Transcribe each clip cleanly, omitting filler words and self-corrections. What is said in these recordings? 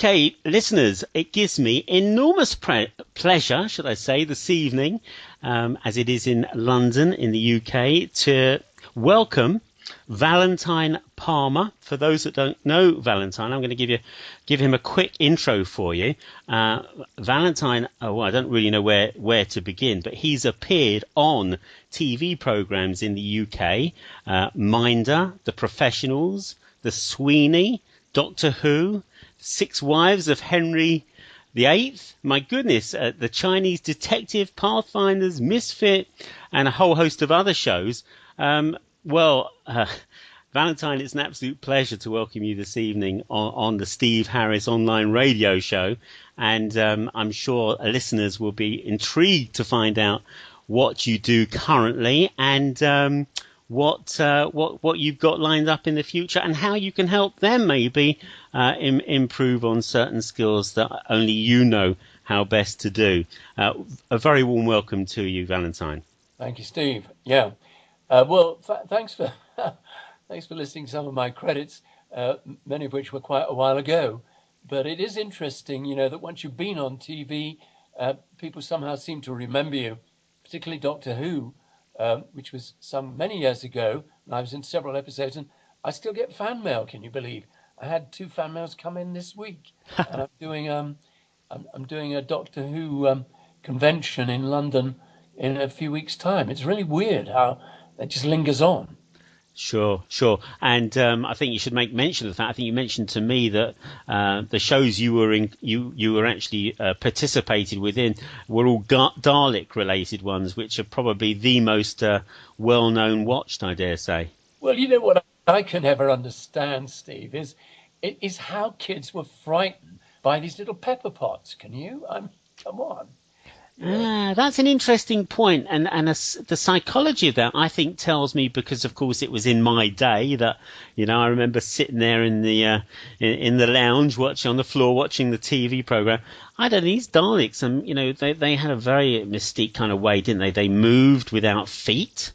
Okay, listeners, it gives me enormous pleasure, should I say, this evening, as it is in London in the UK, to welcome Valentine Palmer. For those that don't know Valentine, I'm going to give him a quick intro for you. Valentine, I don't really know where to begin, but he's appeared on TV programs in the UK, Minder, The Professionals, The Sweeney, Doctor Who, Six Wives of Henry VIII, my goodness, The Chinese Detective, Pathfinders, Misfit, and a whole host of other shows. Valentine, it's an absolute pleasure to welcome you this evening on the Steve Harris online radio show. And I'm sure listeners will be intrigued to find out what you do currently and what you've got lined up in the future and how you can help them maybe improve on certain skills that only you know how best to do. A very warm welcome to you, Valentine. Thank you, Steve. Yeah. Thanks for listening to some of my credits, many of which were quite a while ago. But it is interesting, that once you've been on TV, people somehow seem to remember you, particularly Doctor Who, which was many years ago, and I was in several episodes, and I still get fan mail. Can you believe? I had 2 fan mails come in this week, and I'm doing a Doctor Who convention in London in a few weeks' time. It's really weird how that just lingers on. Sure. And I think you should make mention of the fact. I think you mentioned to me that the shows you were actually participated within were all Dalek related ones, which are probably the most well-known watched, I dare say. Well, what I can never understand, Steve, is how kids were frightened by these little pepper pots. Can you? Come on. That's an interesting point, and the psychology of that, I think, tells me, because of course it was in my day that I remember sitting there in the lounge on the floor watching the TV program. I don't know, these Daleks, and they had a very mystique kind of way, didn't they? They moved without feet.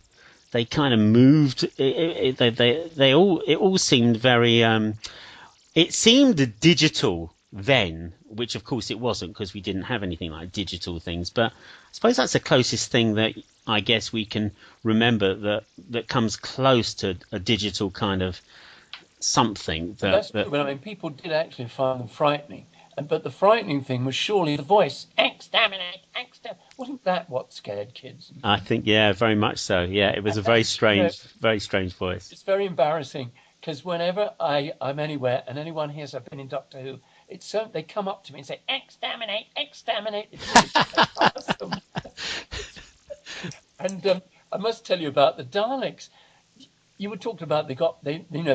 They kind of moved. It all seemed very. It seemed digital then, which of course it wasn't, because we didn't have anything like digital things. But I suppose that's the closest thing that I guess we can remember that comes close to a digital kind of something. That's true, but people did actually find them frightening. But the frightening thing was surely the voice. Exterminate. Wasn't that what scared kids? I think, yeah, very much so. Yeah, it was a very strange voice. It's very embarrassing, because whenever I'm anywhere and anyone hears I've been in Doctor Who, they come up to me and say, exterminate. It's really awesome. And I must tell you about the Daleks. You were talking about they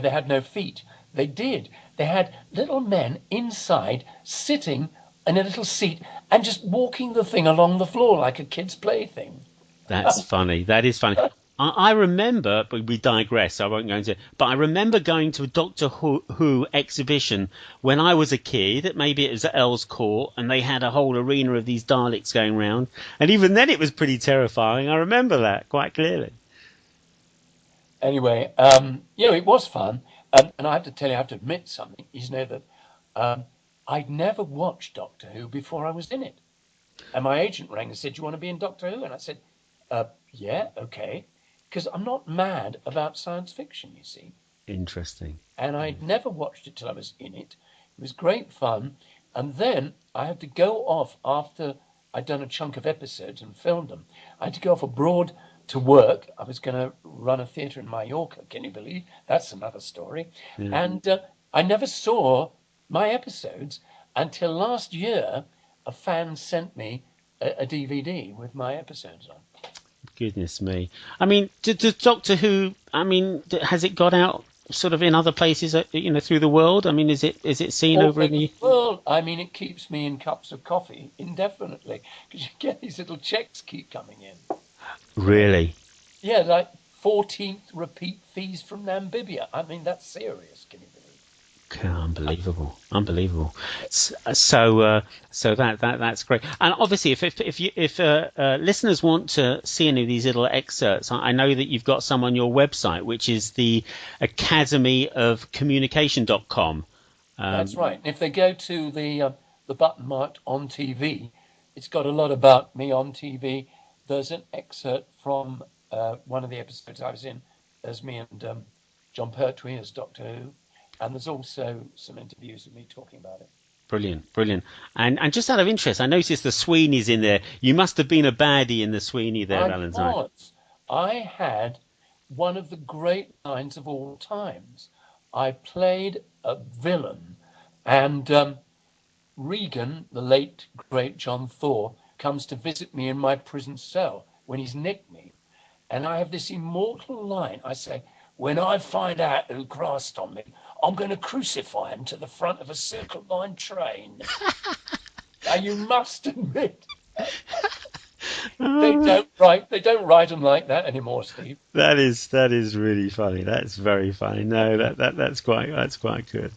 had no feet. They did. They had little men inside sitting in a little seat and just walking the thing along the floor like a kid's plaything. That's funny. That is funny. I remember, but we digress, so I won't go into it, but I remember going to a Doctor Who exhibition when I was a kid. Maybe it was at Earl's Court, and they had a whole arena of these Daleks going round. And even then it was pretty terrifying. I remember that quite clearly. Anyway, it was fun. And I have to tell you, I have to admit something. That I'd never watched Doctor Who before I was in it. And my agent rang and said, "Do you want to be in Doctor Who?" And I said, yeah, okay. Because I'm not mad about science fiction, you see. Interesting. And I'd never watched it till I was in it. It was great fun. And then I had to go off after I'd done a chunk of episodes and filmed them. I had to go off abroad to work. I was going to run a theatre in Mallorca. Can you believe? That's another story. Yeah. And I never saw my episodes until last year. A fan sent me a DVD with my episodes on. Goodness me. Does Doctor Who, has it got out sort of in other places, through the world? Is it seen over in the world? It keeps me in cups of coffee indefinitely, because you get these little checks keep coming in. Really? Yeah, like 14th repeat fees from Namibia. That's serious. Can you believe? Unbelievable. So that's great. And obviously, if listeners want to see any of these little excerpts, I know that you've got some on your website, which is the academyofcommunication.com. That's right. And if they go to the button marked on TV, it's got a lot about me on TV. There's an excerpt from one of the episodes I was in as me and John Pertwee as Doctor Who, and there's also some interviews of me talking about it. Brilliant, brilliant. And just out of interest, I noticed the Sweeney's in there. You must have been a baddie in the Sweeney there, I Valentine. was. I had one of the great lines of all times. I played a villain, and Regan, the late great John Thor, comes to visit me in my prison cell when he's nicked me. And I have this immortal line. I say, when I find out who grassed on me, I'm going to crucify him to the front of a Circle Line train. Now you must admit, they don't write them like that anymore, Steve. That is really funny. That's very funny. No, that's quite good.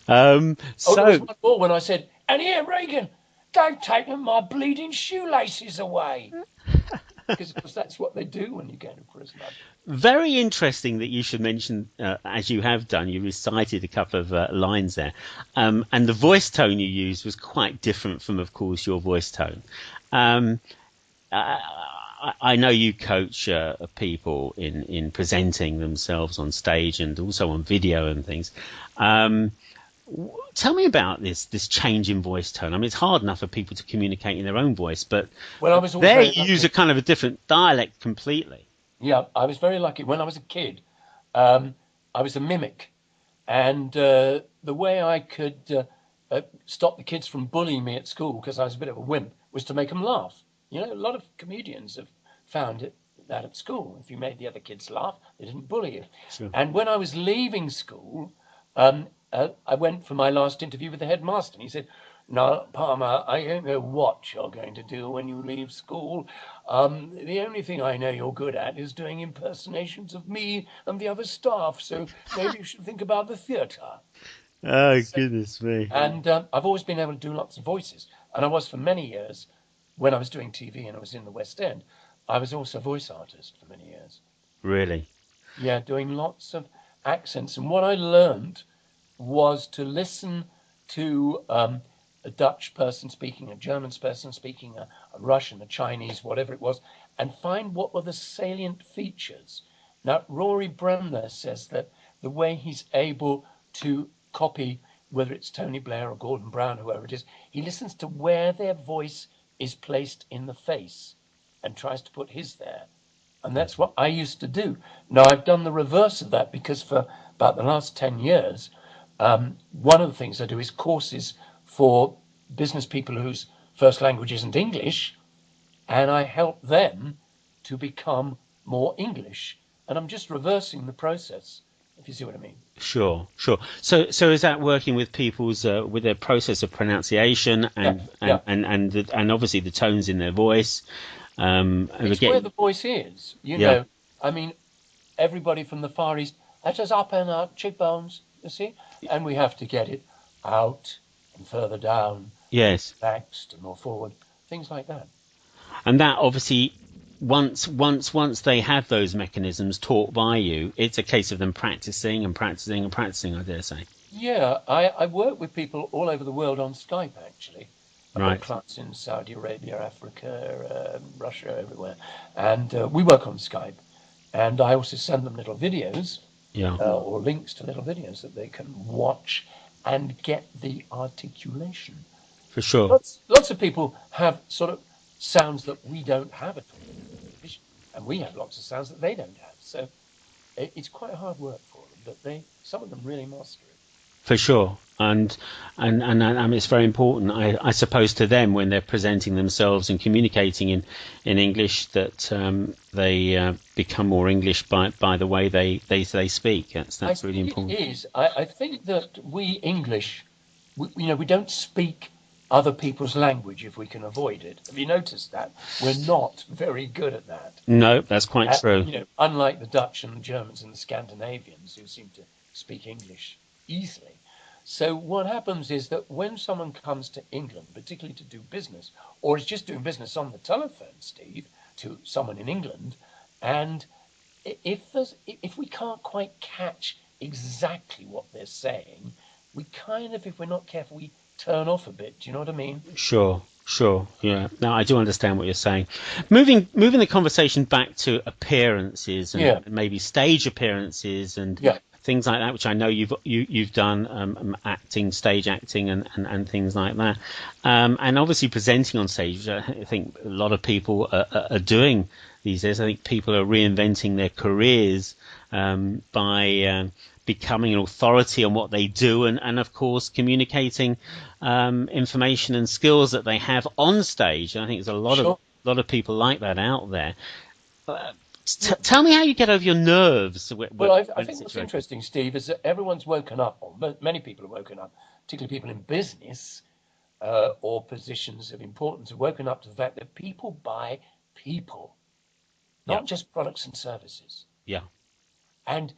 Oh, there was So one more when I said, and here, Regan, they've taken my bleeding shoelaces away. Because that's what they do when you go to prison. very interesting that you should mention, as you have done. You recited a couple of lines there, and the voice tone you used was quite different from, of course, your voice tone. Um, I know you coach people in presenting themselves on stage and also on video and things. Um, Tell me about this change in voice tone. I mean, it's hard enough for people to communicate in their own voice, but Well, I was always there very you use lucky. a kind of a different dialect completely. Yeah, I was very lucky. When I was a kid, I was a mimic. And the way I could stop the kids from bullying me at school, because I was a bit of a wimp, was to make them laugh. You know, a lot of comedians have found that at school. If you made the other kids laugh, they didn't bully you. Sure. And when I was leaving school, I went for my last interview with the headmaster, and he said, "No, Palmer, I don't know what you're going to do when you leave school. The only thing I know you're good at is doing impersonations of me and the other staff. So maybe you should think about the theatre." Oh, So, goodness me. and I've always been able to do lots of voices, and I was for many years when I was doing TV and I was in the West End. I was also a voice artist for many years. Really? Yeah, doing lots of accents. And what I learned was to listen to a Dutch person speaking, a German person speaking, a Russian, a Chinese, whatever it was, and find what were the salient features. Now, Rory Bremner says that the way he's able to copy, whether it's Tony Blair or Gordon Brown, whoever it is, he listens to where their voice is placed in the face and tries to put his there. And that's what I used to do. Now, I've done the reverse of that because for about the last 10 years, one of the things I do is courses for business people whose first language isn't English, and I help them to become more English. And I'm just reversing the process, if you see what I mean. Sure, sure. So is that working with people's with their process of pronunciation Yeah, and yeah. and obviously the tones in their voice? And It's where again, the voice is, you yeah, know. I mean, everybody from the Far East, that is up and out, cheekbones, you see? And we have to get it out and further down and yes, relaxed and more forward, things like that. and that obviously once they have those mechanisms taught by you, it's a case of them practicing and practicing and practicing. I dare say. Yeah, I work with people all over the world on Skype, actually. I've got Right. clients in Saudi Arabia, Africa, Russia, everywhere. And we work on Skype. And I also send them little videos Yeah. or links to little videos that they can watch and get the articulation. For sure. Lots of people have sort of sounds that we don't have at all in English, and we have lots of sounds that they don't have. So it's quite hard work for them, but some of them really master it. For sure, and it's very important, I suppose, to them when they're presenting themselves and communicating in English that they become more English by the way they speak. I That's really think it important. is. I think that we English, we don't speak other people's language if we can avoid it. Have you noticed that? We're not very good at that. No, that's quite true. Unlike the Dutch and the Germans and the Scandinavians who seem to speak English easily. So what happens is that when someone comes to England, particularly to do business, or is just doing business on the telephone, Steve, to someone in England, and if we can't quite catch exactly what they're saying, we kind of, if we're not careful, we turn off a bit. Do you know what I mean? Sure, sure. Yeah. No, I do understand what you're saying. Moving the conversation back to appearances and Yeah, maybe stage appearances and yeah, things like that, which I know you've done, acting, stage acting, and things like that, and obviously presenting on stage. I think a lot of people are doing these days. I think people are reinventing their careers by becoming an authority on what they do, and of course communicating information and skills that they have on stage. And I think there's a sure. lot of people like that out there. Tell me how you get over your nerves. Well, I When think what's situation. interesting, Steve, is that everyone's woken up, or many people have woken up, particularly people in business or positions of importance, have woken up to the fact that people buy people, Yeah, not just products and services. yeah, And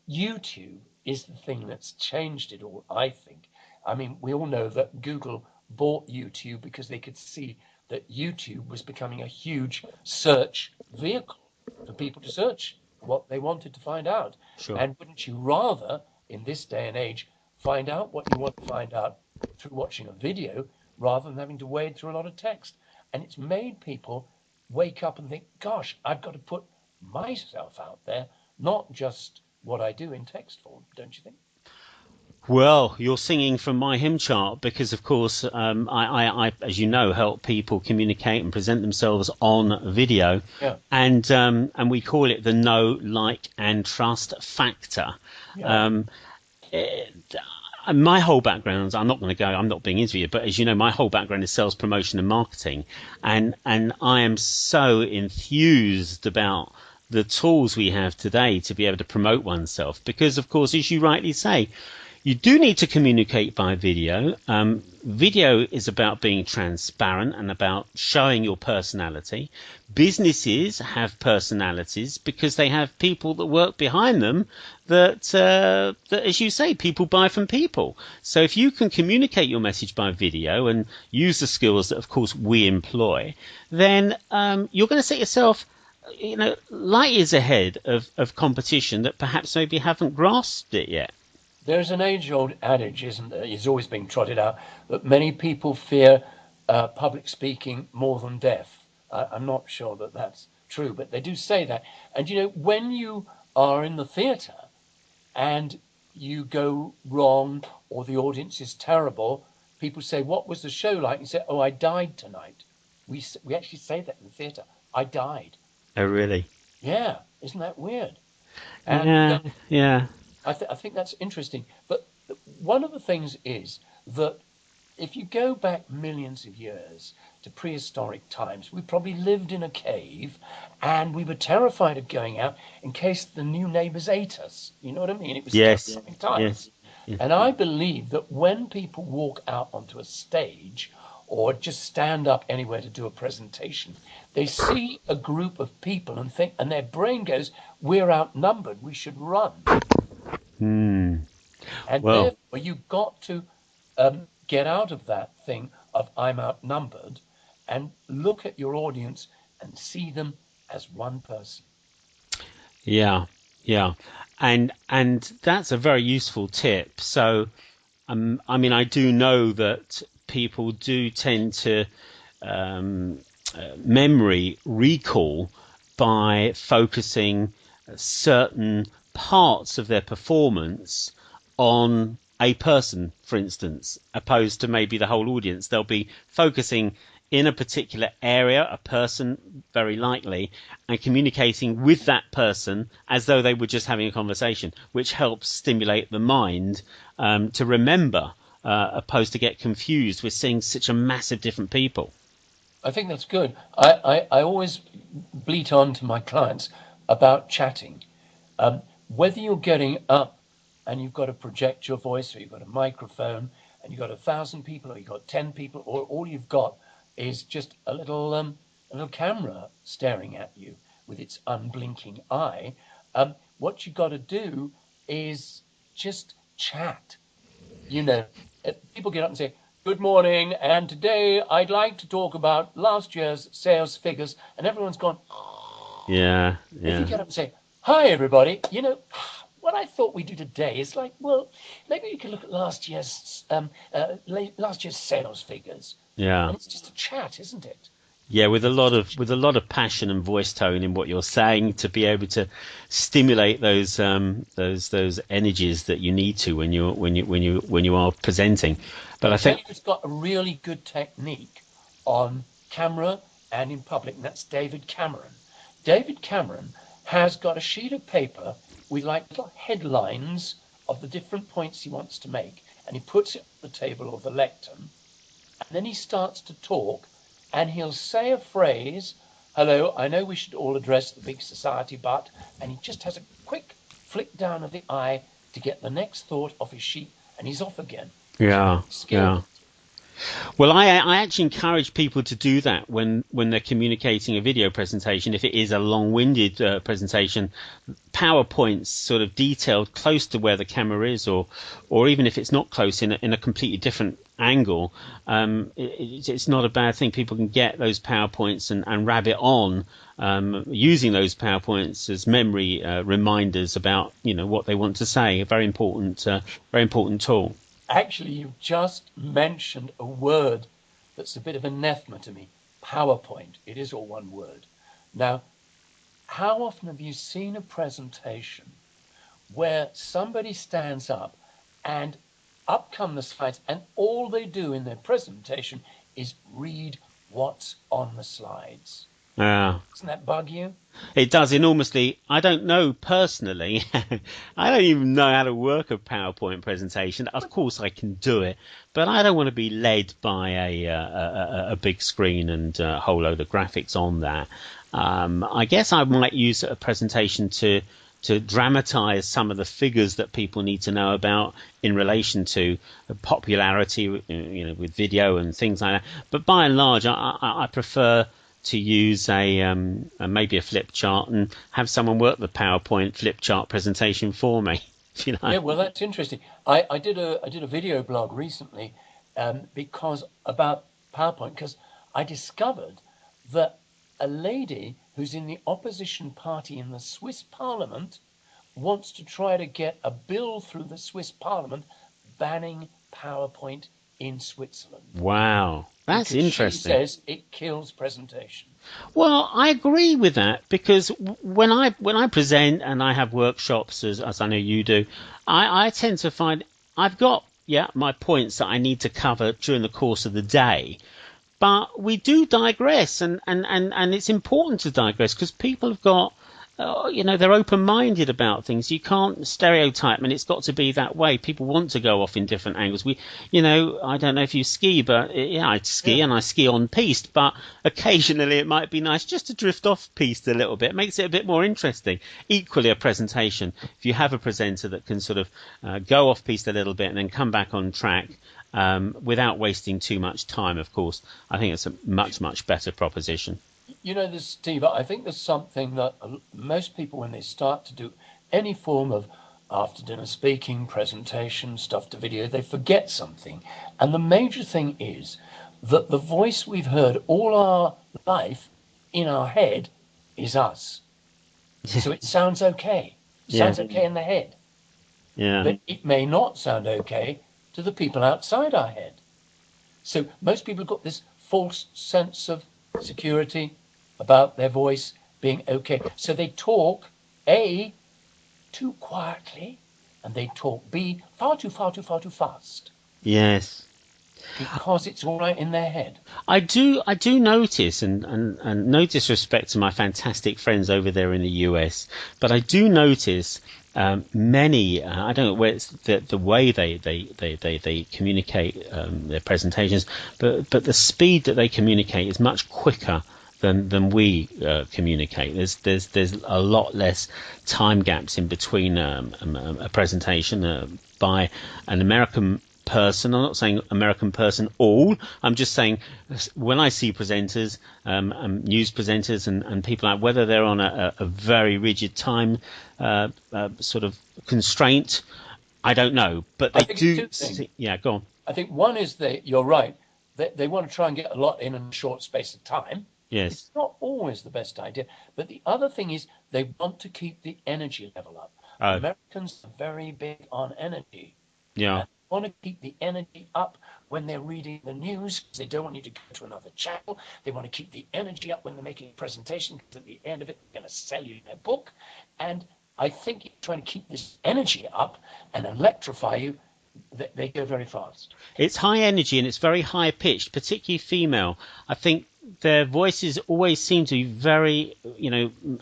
YouTube is the thing that's changed it all, I think. I mean, we all know that Google bought YouTube because they could see that YouTube was becoming a huge search vehicle for people to search what they wanted to find out. sure. And wouldn't you rather, in this day and age, find out what you want to find out through watching a video rather than having to wade through a lot of text? And it's made people wake up and think, gosh, I've got to put myself out there, not just what I do in text form, don't you think? Well, you're singing from my hymn chart because, of course, as you know, help people communicate and present themselves on video, Yeah, and we call it the know, like, and trust factor. yeah. Um, my whole background, I'm not being interviewed, but as you know, my whole background is sales, promotion, and marketing, and I am so enthused about the tools we have today to be able to promote oneself because, of course, as you rightly say, you do need to communicate by video. Video is about being transparent and about showing your personality. Businesses have personalities because they have people that work behind them that, as you say, people buy from people. So if you can communicate your message by video and use the skills that, of course, we employ, then you're going to set yourself light years ahead of competition that perhaps maybe haven't grasped it yet. There's an age-old adage, isn't there? It's always being trotted out that many people fear public speaking more than death. I'm not sure that that's true, but they do say that. And you know, when you are in the theatre and you go wrong or the audience is terrible, people say, "What was the show like?" You say, "Oh, I died tonight." We actually say that in the theatre. I died. Oh, really? Yeah, isn't that weird? And Yeah, yeah. I think that's interesting. But one of the things is that if you go back millions of years to prehistoric times, we probably lived in a cave and we were terrified of going out in case the new neighbors ate us. You know what I mean? It was Yes, terrifying times. yes, yeah. And I believe that when people walk out onto a stage or just stand up anywhere to do a presentation, they see a group of people and think, and their brain goes, we're outnumbered, we should run. Hmm. And Well, therefore, you've got to get out of that thing of I'm outnumbered and look at your audience and see them as one person. yeah, yeah, and that's a very useful tip. So, I mean, I do know that people do tend to um, memory recall by focusing certain parts of their performance on a person, for instance, opposed to maybe the whole audience. They'll be focusing in a particular area, a person very likely, and communicating with that person as though they were just having a conversation, which helps stimulate the mind to remember, opposed to get confused with seeing such a massive different people. I think that's good. I always bleat on to my clients about chatting. Whether you're getting up and you've got to project your voice or you've got a microphone and you've got 1,000 people or you've got 10 people or all you've got is just a little camera staring at you with its unblinking eye, what you've got to do is just chat. You know, people get up and say, "Good morning, and today I'd like to talk about last year's sales figures," and everyone's gone. Yeah, If you yeah, get up and say, "Hi, everybody," you know, what I thought we'd do today is like, well, maybe we could look at last year's sales figures. Yeah. And it's just a chat, isn't it? Yeah, with a lot of passion and voice tone in what you're saying, to be able to stimulate those energies that you need to when you are presenting. But I think who's got a really good technique on camera and in public, and that's David Cameron. David Cameron has got a sheet of paper with like little headlines of the different points he wants to make, and he puts it on the table or the lectern, and then he starts to talk, and he'll say a phrase, hello, I know we should all address the big society, but, and he just has a quick flick down of the eye to get the next thought off his sheet, and he's off again. yeah, Skill. yeah. Well, I actually encourage people to do that when they're communicating a video presentation. If it is a long-winded presentation, PowerPoint's sort of detailed close to where the camera is, or even if it's not close, in a completely different angle, it's not a bad thing. People can get those PowerPoints and rabbit on using those PowerPoints as memory reminders about what they want to say. A very important tool. Actually, you've just mentioned a word that's a bit of anathema to me. PowerPoint. It is all one word. Now, how often have you seen a presentation where somebody stands up and up come the slides, and all they do in their presentation is read what's on the slides? Doesn't that bug you? It does enormously. I don't know personally. I don't even know how to work a PowerPoint presentation. Of course, I can do it, but I don't want to be led by a big screen and a whole load of graphics on that. I guess I might use a presentation to dramatize some of the figures that people need to know about in relation to popularity, with video and things like that. But by and large, I prefer to use maybe a flip chart and have someone work the PowerPoint flip chart presentation for me. Yeah, well, that's interesting. I did a video blog recently because about PowerPoint, because I discovered that a lady who's in the opposition party in the Swiss Parliament wants to try to get a bill through the Swiss Parliament banning PowerPoint in Switzerland. Wow, that's interesting. She says it kills presentation. Well, I agree with that, because when I present and I have workshops, as I know you do, I tend to find I've got my points that I need to cover during the course of the day. But we do digress, and it's important to digress, because people have got, they're open-minded about things. You can't stereotype, and it's got to be that way. People want to go off in different angles. I don't know if you ski, but I ski and I ski on piste, but occasionally it might be nice just to drift off piste a little bit. It makes it a bit more interesting. Equally, a presentation, if you have a presenter that can sort of go off piste a little bit and then come back on track, without wasting too much time, of course, I think it's a much, much better proposition. Steve, I think there's something that most people, when they start to do any form of after-dinner speaking, presentation, stuff to video, they forget something. And the major thing is that the voice we've heard all our life in our head is us. So it sounds okay. It sounds okay in the head. Yeah. But it may not sound okay to the people outside our head. So most people have got this false sense of security about their voice being okay. So they talk, A, too quietly, and they talk, B, far too fast. Yes. Because it's all right in their head. I do notice, and no disrespect to my fantastic friends over there in the US, but I do notice many. I don't know where it's the way they communicate their presentations, but the speed that they communicate is much quicker than we communicate. There's a lot less time gaps in between a presentation by an American person. I'm not saying American person all. I'm just saying when I see presenters, news presenters and people like, whether they're on a very rigid time sort of constraint, I don't know. But they do. Yeah, go on. I think one is you're right. They want to try and get a lot in a short space of time. Yes. It's not always the best idea. But the other thing is they want to keep the energy level up. Oh, Americans are very big on energy. yeah. And they want to keep the energy up when they're reading the news because they don't want you to go to another channel. They want to keep the energy up when they're making a presentation because at the end of it, they're going to sell you their book. And I think trying to keep this energy up and electrify you, they go very fast. It's high energy and it's very high pitched, particularly female. I think their voices always seem to be very,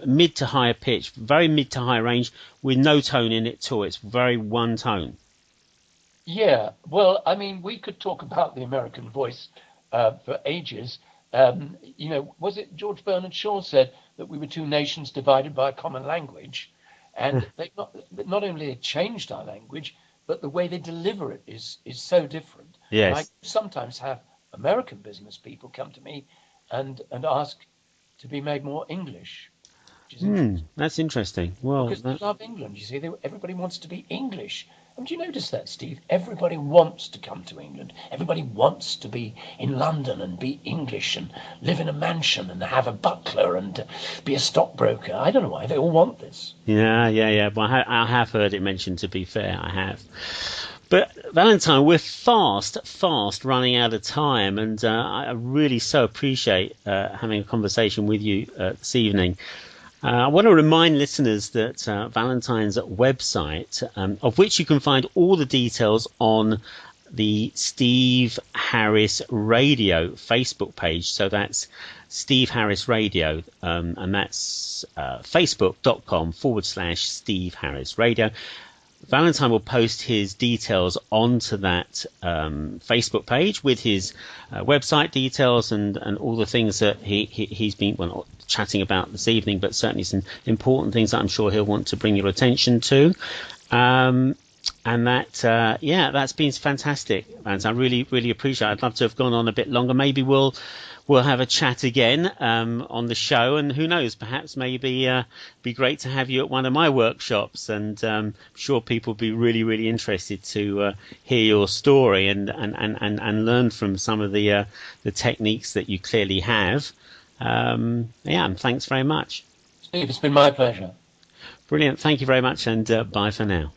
mid to higher pitch, very mid to high range with no tone in it at all. It's very one tone. Yeah, well, I mean, we could talk about the American voice for ages. Was it George Bernard Shaw said that we were two nations divided by a common language, and they not only they changed our language, but the way they deliver it is so different. And I Yes. sometimes have American business people come to me and ask to be made more English, which is interesting That's interesting. Well, because they love England. You see, everybody wants to be English. And do you notice that, Steve? Everybody wants to come to England. Everybody wants to be in London and be English and live in a mansion and have a butler and be a stockbroker. I don't know why. They all want this. yeah. Well, I have heard it mentioned, to be fair. I have. But Valentine, we're fast running out of time, and I really so appreciate having a conversation with you this evening. I want to remind listeners that Valentine's website, of which you can find all the details on the Steve Harris Radio Facebook page. So that's Steve Harris Radio, and that's facebook.com/Steve Harris Radio. Valentine will post his details onto that Facebook page with his website details and all the things that he's been chatting about this evening, but certainly some important things that I'm sure he'll want to bring your attention to. And that's been fantastic, Valentine. I really, really appreciate it. I'd love to have gone on a bit longer. Maybe we'll have a chat again on the show, and who knows, perhaps maybe be great to have you at one of my workshops, and I'm sure people will be really, really interested to hear your story and learn from some of the techniques that you clearly have. And thanks very much. Steve, it's been my pleasure. Brilliant. Thank you very much, and bye for now.